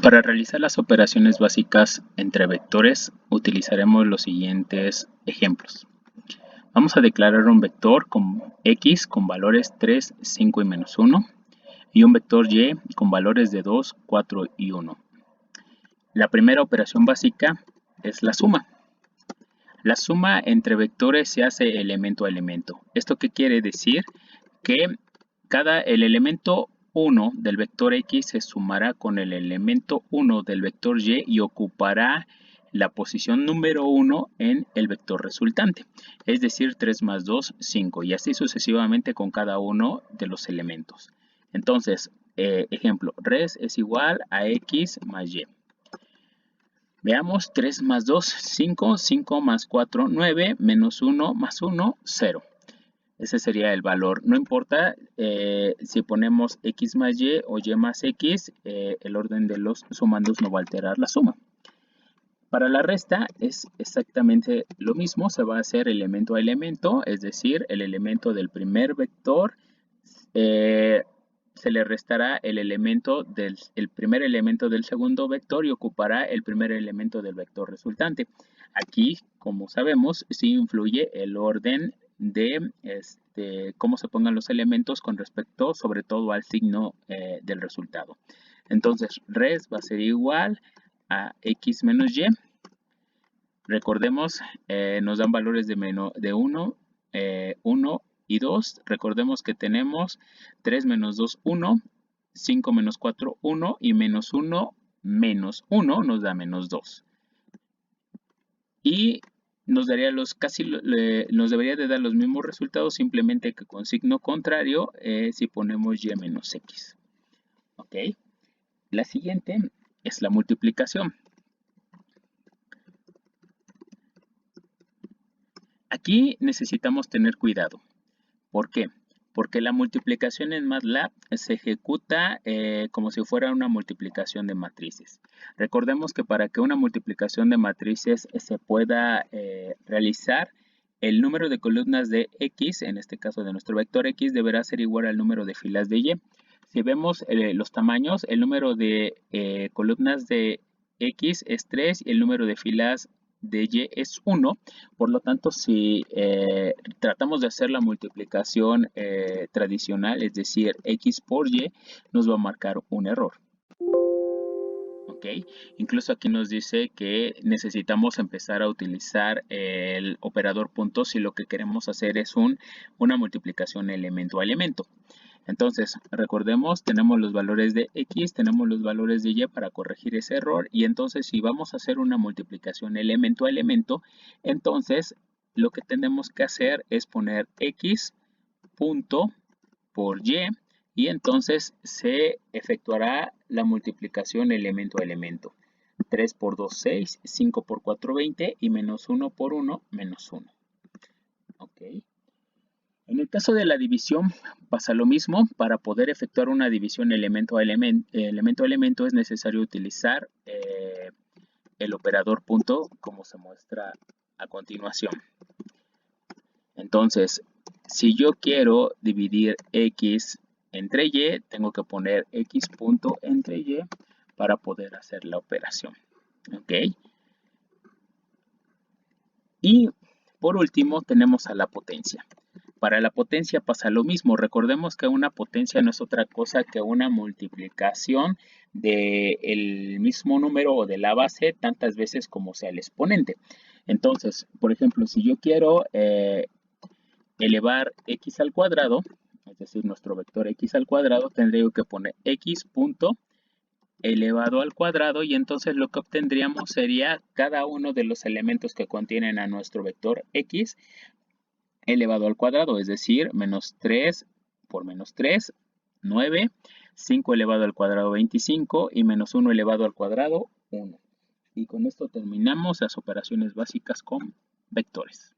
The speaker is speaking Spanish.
Para realizar las operaciones básicas entre vectores utilizaremos los siguientes ejemplos. Vamos a declarar un vector con x con valores 3, 5 y menos 1 y un vector y con valores de 2, 4 y 1. La primera operación básica es la suma. La suma entre vectores se hace elemento a elemento. ¿Esto qué quiere decir? Que el elemento 1 del vector x se sumará con el elemento 1 del vector y ocupará la posición número 1 en el vector resultante. Es decir, 3 más 2, 5 y así sucesivamente con cada uno de los elementos. Entonces, ejemplo, res es igual a x más y. Veamos, 3 más 2, 5, 5 más 4, 9, menos 1 más 1, 0. Ese sería el valor. No importa si ponemos x más y o y más x, el orden de los sumandos no va a alterar la suma. Para la resta es exactamente lo mismo. Se va a hacer elemento a elemento, es decir, el elemento del primer vector se le restará el primer elemento del segundo vector y ocupará el primer elemento del vector resultante. Aquí, como sabemos, sí influye el orden de cómo se pongan los elementos con respecto sobre todo al signo del resultado. Entonces, res va a ser igual a x menos y. Recordemos, nos dan valores de 1, 1 y 2. Recordemos que tenemos 3 menos 2, 1, 5 menos 4, 1 y menos 1 nos da menos 2. Y nos daría nos debería de dar los mismos resultados, simplemente que con signo contrario si ponemos y menos x. ¿Ok? La siguiente es la multiplicación. Aquí necesitamos tener cuidado. ¿Por qué? Porque la multiplicación en MATLAB se ejecuta como si fuera una multiplicación de matrices. Recordemos que para que una multiplicación de matrices se pueda realizar, el número de columnas de x, en este caso de nuestro vector x, deberá ser igual al número de filas de y. Si vemos los tamaños, el número de columnas de x es 3 y el número de filas de y es 1, por lo tanto si tratamos de hacer la multiplicación tradicional, es decir, x por y, nos va a marcar un error. ¿Ok? Incluso aquí nos dice que necesitamos empezar a utilizar el operador punto si lo que queremos hacer es una multiplicación elemento a elemento. Entonces, recordemos, tenemos los valores de x, tenemos los valores de y para corregir ese error. Y entonces, si vamos a hacer una multiplicación elemento a elemento, entonces lo que tenemos que hacer es poner x punto por y entonces se efectuará la multiplicación elemento a elemento. 3 por 2, 6, 5 por 4, 20 y menos 1 por 1, menos 1. ¿Ok? En el caso de la división pasa lo mismo. Para poder efectuar una división elemento a elemento es necesario utilizar el operador punto como se muestra a continuación. Entonces, si yo quiero dividir x entre y, tengo que poner x punto entre y para poder hacer la operación. ¿Ok? Y por último tenemos a la potencia. Para la potencia pasa lo mismo. Recordemos que una potencia no es otra cosa que una multiplicación del mismo número o de la base tantas veces como sea el exponente. Entonces, por ejemplo, si yo quiero elevar x al cuadrado, es decir, nuestro vector x al cuadrado, tendría que poner x punto elevado al cuadrado y entonces lo que obtendríamos sería cada uno de los elementos que contienen a nuestro vector x elevado al cuadrado, es decir, menos 3 por menos 3, 9, 5 elevado al cuadrado, 25 y menos 1 elevado al cuadrado, 1. Y con esto terminamos las operaciones básicas con vectores.